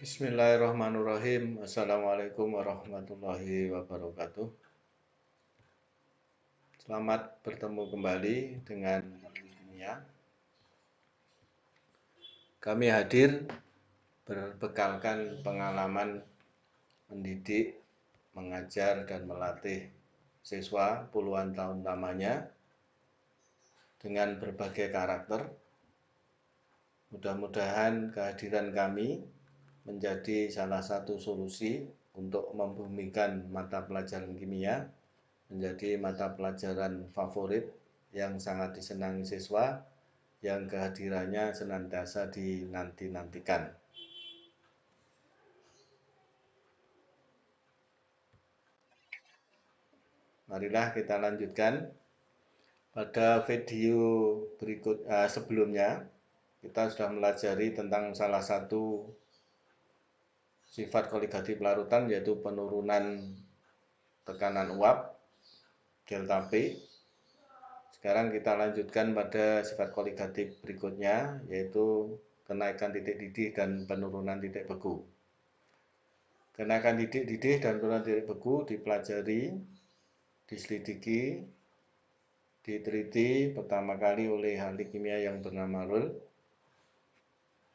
Bismillahirrahmanirrahim. Assalamualaikum warahmatullahi wabarakatuh. Selamat bertemu kembali dengan kimia. Kami hadir berbekalkan pengalaman mendidik, mengajar, dan melatih siswa puluhan tahun lamanya dengan berbagai karakter. Mudah-mudahan kehadiran kami menjadi salah satu solusi untuk membumikan mata pelajaran kimia menjadi mata pelajaran favorit yang sangat disenangi siswa yang kehadirannya senantiasa dinanti-nantikan. Marilah kita lanjutkan. Pada video sebelumnya kita sudah melajari tentang salah satu sifat koligatif larutan, yaitu penurunan tekanan uap delta P. Sekarang kita lanjutkan pada sifat koligatif berikutnya, yaitu kenaikan titik didih dan penurunan titik beku. Kenaikan titik didih dan penurunan titik beku dipelajari, diselidiki, diteliti pertama kali oleh ahli kimia yang bernama Rolle.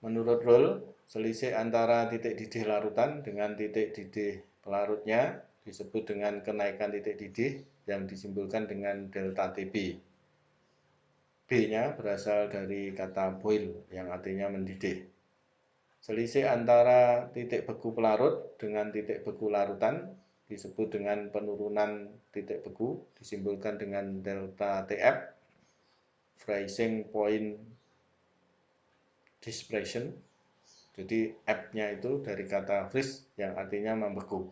Menurut Rolle, selisih antara titik didih larutan dengan titik didih pelarutnya disebut dengan kenaikan titik didih yang disimpulkan dengan delta TB. B-nya berasal dari kata boil yang artinya mendidih. Selisih antara titik beku pelarut dengan titik beku larutan disebut dengan penurunan titik beku, disimpulkan dengan delta TF, freezing point dispersion. Jadi F-nya itu dari kata freeze yang artinya membeku.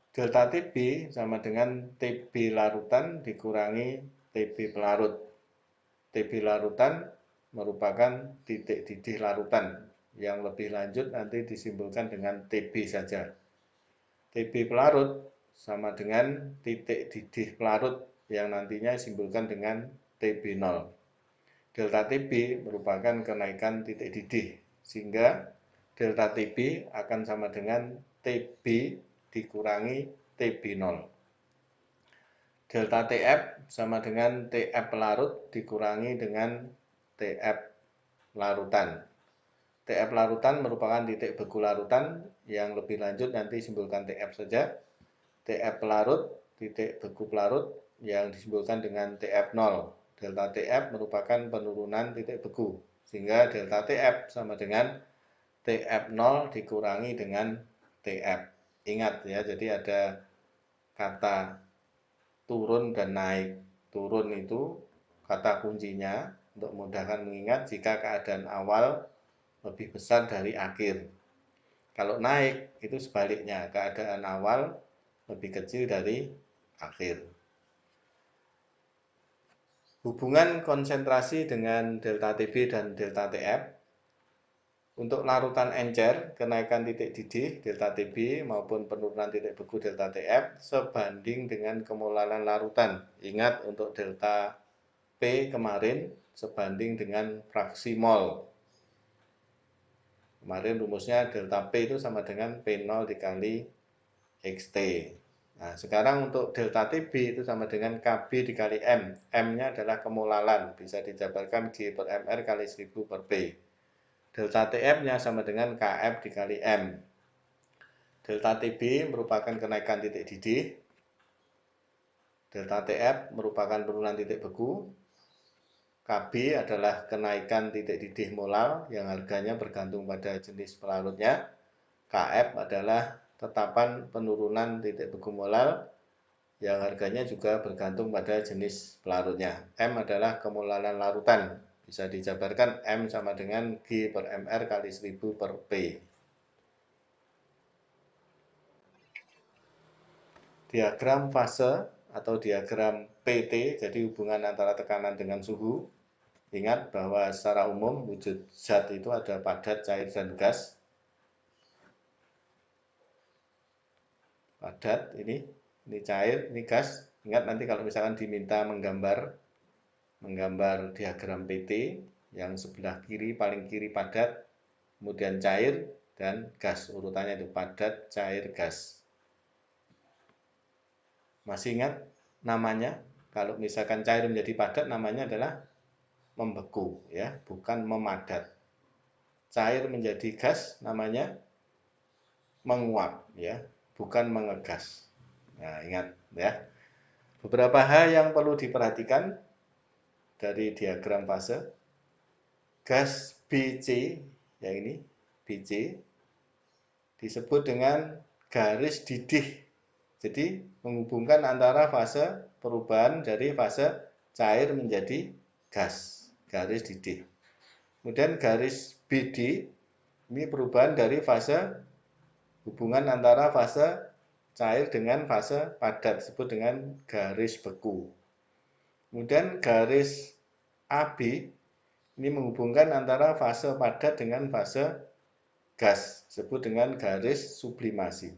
Delta TB sama dengan TB larutan dikurangi TB pelarut. TB larutan merupakan titik didih larutan. Yang lebih lanjut nanti disimpulkan dengan TB saja. TB pelarut sama dengan titik didih pelarut yang nantinya disimpulkan dengan TB0. Delta TB merupakan kenaikan titik didih, sehingga delta TB akan sama dengan TB dikurangi TB0. Delta TF sama dengan TF pelarut dikurangi dengan TF larutan. TF larutan merupakan titik beku larutan, yang lebih lanjut nanti simpulkan TF saja. TF pelarut, titik beku pelarut yang disimpulkan dengan TF0. Delta TF merupakan penurunan titik beku, sehingga delta TF sama dengan TF0 dikurangi dengan TF. Ingat ya, jadi ada kata turun dan naik. Turun itu kata kuncinya untuk memudahkan mengingat jika keadaan awal lebih besar dari akhir. Kalau naik itu sebaliknya, keadaan awal lebih kecil dari akhir. Hubungan konsentrasi dengan delta TB dan delta TF. Untuk larutan encer, kenaikan titik didih delta TB maupun penurunan titik beku delta TF sebanding dengan kemolaran larutan. Ingat, untuk delta P kemarin sebanding dengan fraksi mol. Kemarin rumusnya delta P itu sama dengan P0 dikali XT. Nah, sekarang untuk delta TB itu sama dengan KB dikali M. M-nya adalah kemolaran, bisa dijabarkan G per MR kali 1000 per P. Delta TF-nya sama dengan KF dikali M. Delta TB merupakan kenaikan titik didih. Delta TF merupakan penurunan titik beku. KB adalah kenaikan titik didih molar yang harganya bergantung pada jenis pelarutnya. KF adalah tetapan penurunan titik beku molar yang harganya juga bergantung pada jenis pelarutnya. M adalah kemolaran larutan. Bisa dijabarkan M sama dengan G per MR kali 1000 per P. Diagram fase atau diagram PT, jadi hubungan antara tekanan dengan suhu. Ingat bahwa secara umum wujud zat itu ada padat, cair, dan gas. Padat ini cair, ini gas. Ingat nanti kalau misalkan diminta menggambar diagram PT, yang sebelah kiri paling kiri padat, kemudian cair, dan gas. Urutannya itu padat, cair, gas. Masih ingat namanya? Kalau misalkan cair menjadi padat, namanya adalah membeku, ya, bukan memadat. Cair menjadi gas, namanya menguap, ya, bukan mengegas. Nah, ingat ya. Beberapa hal yang perlu diperhatikan dari diagram fase. Gas BC, yang ini BC, disebut dengan garis didih. Jadi menghubungkan antara fase perubahan dari fase cair menjadi gas, garis didih. Kemudian garis BD, ini perubahan dari fase hubungan antara fase cair dengan fase padat, disebut dengan garis beku. Kemudian garis AB, ini menghubungkan antara fase padat dengan fase gas, disebut dengan garis sublimasi.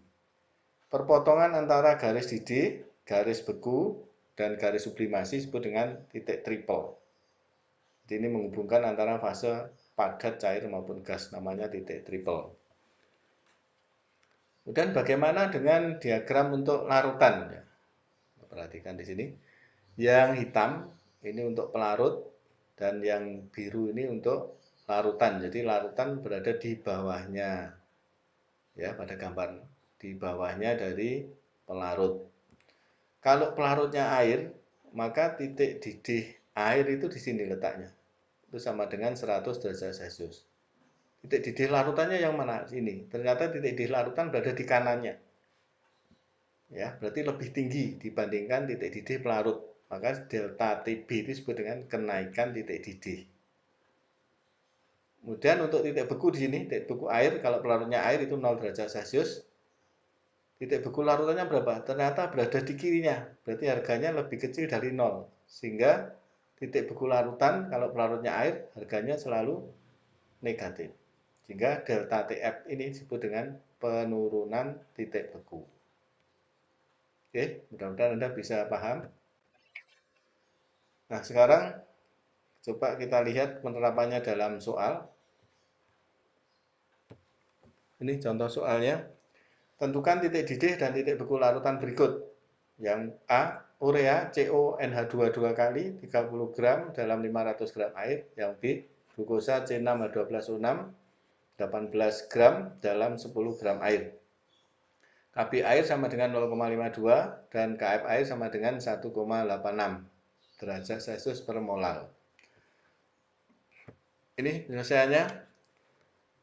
Perpotongan antara garis didih, garis beku, dan garis sublimasi disebut dengan titik triple. Jadi ini menghubungkan antara fase padat, cair maupun gas, namanya titik triple. Kemudian bagaimana dengan diagram untuk larutan? Perhatikan di sini. Yang hitam ini untuk pelarut, dan yang biru ini untuk larutan. Jadi larutan berada di bawahnya, ya, pada gambar di bawahnya dari pelarut. Kalau pelarutnya air, maka titik didih air itu di sini letaknya. Itu sama dengan 100 derajat Celcius. Titik didih larutannya yang mana? Sini. Ternyata titik didih larutan berada di kanannya. Ya, berarti lebih tinggi dibandingkan titik didih pelarut. Maka delta TB itu disebut dengan kenaikan titik didih. Kemudian untuk titik beku di sini, titik beku air, kalau pelarutnya air itu 0 derajat Celcius. Titik beku larutannya berapa? Ternyata berada di kirinya. Berarti harganya lebih kecil dari 0. Sehingga titik beku larutan, kalau pelarutnya air, harganya selalu negatif. Sehingga delta TF ini disebut dengan penurunan titik beku. Oke, mudah-mudahan Anda bisa paham. Nah, sekarang coba kita lihat penerapannya dalam soal. Ini contoh soalnya. Tentukan titik didih dan titik beku larutan berikut. Yang A, urea CONH2 2 kali 30 gram dalam 500 gram air. Yang B, glukosa C6H12O6 18 gram dalam 10 gram air. KB air sama dengan 0,52 dan KF air sama dengan 1,86 derajat Celcius per molar. Ini penyelesaiannya.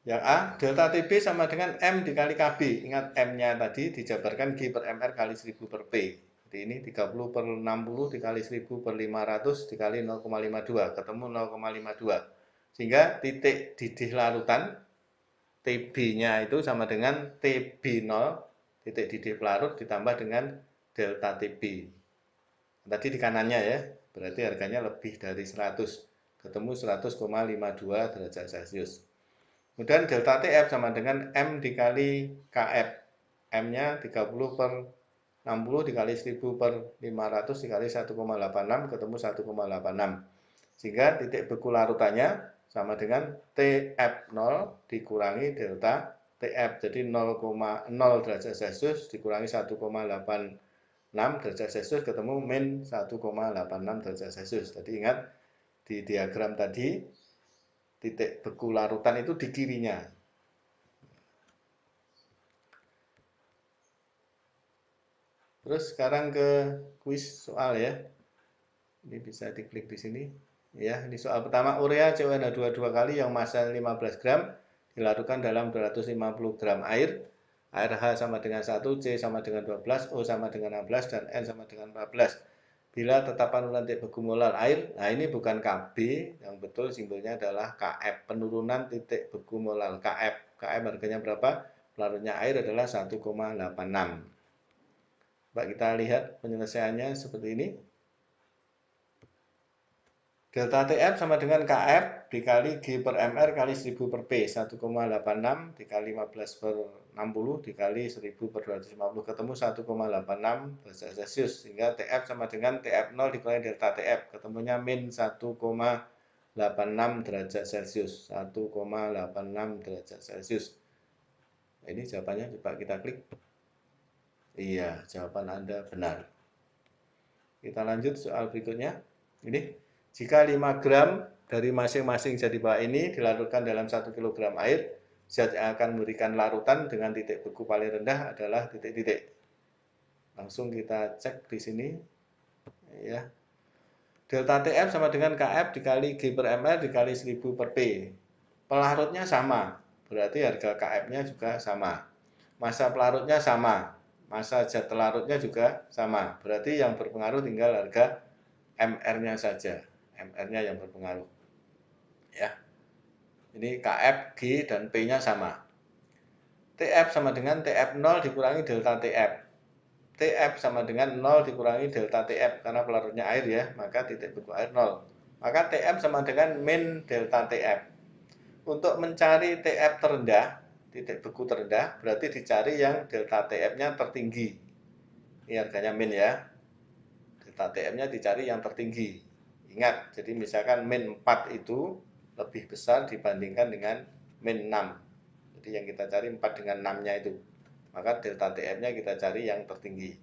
Yang A, delta TB sama dengan M dikali KB. Ingat M-nya tadi dijabarkan G per MR kali 1000 per P. Jadi ini 30 per 60 dikali 1000 per 500 dikali 0,52. Ketemu 0,52. Sehingga titik didih larutan TB-nya itu sama dengan TB0, titik didih pelarut ditambah dengan delta TB. Tadi di kanannya ya, berarti harganya lebih dari 100. Ketemu 100,52 derajat Celcius. Kemudian delta TF sama dengan M dikali KF. M-nya 30 per 60 dikali 1000 per 500 dikali 1,86 ketemu 1,86. Sehingga titik beku larutannya sama dengan TF0 dikurangi delta TF. Jadi 0,0 derajat Celcius dikurangi 1,86 derajat Celcius ketemu min 1,86 derajat Celcius. Jadi ingat di diagram tadi titik beku larutan itu di kirinya. Terus sekarang ke kuis soal ya. Ini bisa diklik di sini. Ya, ini soal pertama, urea CONH2 2 kali yang massa 15 gram dilarutkan dalam 250 gram air. Air H sama dengan 1, C sama dengan 12, O sama dengan 16, dan N sama dengan 14. Bila tetapan urutan titik beku molar air, nah ini bukan KB, yang betul simbolnya adalah KF, penurunan titik beku molar KF. KF harganya berapa? Pelarutnya air adalah 1,86. Coba kita lihat penyelesaiannya seperti ini. Delta TF sama dengan KF dikali G per MR kali 1000 per P. 1,86 dikali 15 per 60 dikali 1000 per 250 ketemu 1,86 derajat Celcius. Sehingga TF sama dengan TF0 dikurangi delta TF. Ketemunya min 1,86 derajat Celcius. 1,86 derajat Celcius. Ini jawabannya, coba kita klik. Iya, jawaban Anda benar. Kita lanjut soal berikutnya. Ini, jika 5 gram dari masing-masing zat di bawah ini dilarutkan dalam 1 kg air, zat yang akan memberikan larutan dengan titik beku paling rendah adalah titik-titik. Langsung kita cek di sini. Ya. Delta TF sama dengan KF dikali G per ml dikali 1000 per P. Pelarutnya sama, berarti harga KF-nya juga sama. Masa pelarutnya sama, masa zat larutnya juga sama. Berarti yang berpengaruh tinggal harga MR-nya saja. MR-nya yang berpengaruh. Ya. Ini KF, G, dan P-nya sama. TF sama dengan TF0 dikurangi delta TF. TF sama dengan 0 dikurangi delta TF, karena pelarutnya air ya, maka titik beku air 0. Maka TF sama dengan min delta TF. Untuk mencari TF terendah, titik beku terendah, berarti dicari yang delta TF-nya tertinggi. Ini harganya min ya. Delta TF-nya dicari yang tertinggi. Ingat, jadi misalkan min 4 itu lebih besar dibandingkan dengan min 6. Jadi yang kita cari 4 dengan 6-nya itu. Maka delta TF-nya kita cari yang tertinggi.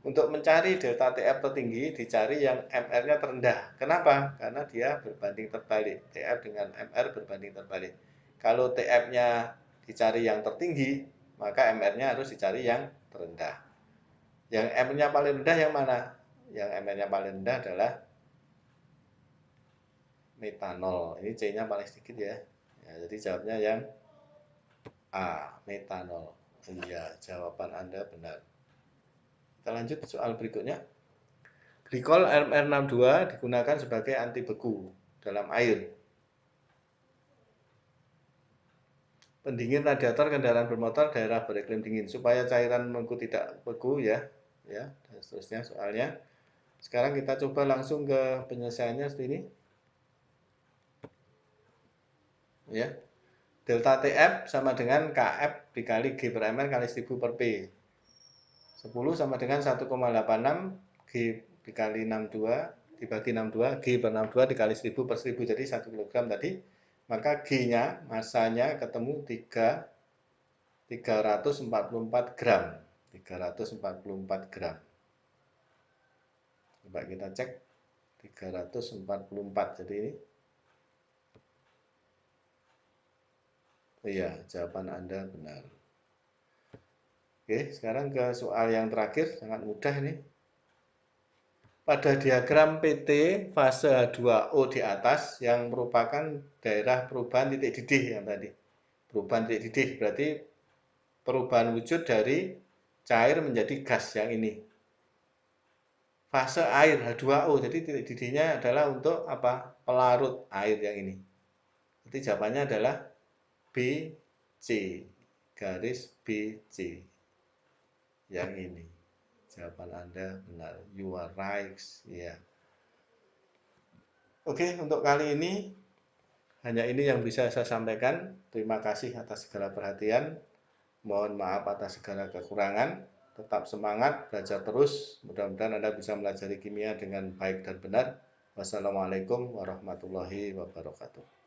Untuk mencari delta TF tertinggi, dicari yang MR-nya terendah. Kenapa? Karena dia berbanding terbalik. TF dengan MR berbanding terbalik. Kalau TF-nya dicari yang tertinggi, maka MR-nya harus dicari yang terendah. Yang MR-nya paling rendah yang mana? Yang MR-nya paling rendah adalah metanol. Ini C-nya paling sedikit ya. Jadi jawabnya yang A, metanol. Iya, jawaban Anda benar. Kita lanjut soal berikutnya. Glikol MR62 digunakan sebagai anti beku dalam air. Pendingin radiator kendaraan bermotor daerah beriklim dingin supaya cairan beku tidak beku ya, dan seterusnya soalnya. Sekarang kita coba langsung ke penyelesaiannya seperti ini. Ya. Delta TF sama dengan KF dikali G per ml kali 1000 per P. 10 sama dengan 1,86 G dikali 62 dibagi 62, G per 62 dikali 1000 per 1000, jadi 1 kg tadi. Maka G-nya, masanya ketemu 344 gram. 344 gram. Coba kita cek. 344, jadi ini. Iya, jawaban Anda benar. Oke, sekarang ke soal yang terakhir, sangat mudah ini. Pada diagram PT fase H2O di atas yang merupakan daerah perubahan titik didih yang tadi. Perubahan titik didih berarti perubahan wujud dari cair menjadi gas yang ini. Fase air H2O, jadi titik didihnya adalah untuk apa? Pelarut air yang ini. Jadi jawabannya adalah BC, garis BC yang ini. Jawaban Anda benar, you are right ya. Oke, untuk kali ini hanya ini yang bisa saya sampaikan. Terima kasih atas segala perhatian. Mohon maaf atas segala kekurangan. Tetap semangat, belajar terus. Mudah-mudahan Anda bisa melajari kimia dengan baik dan benar. Wassalamualaikum warahmatullahi wabarakatuh.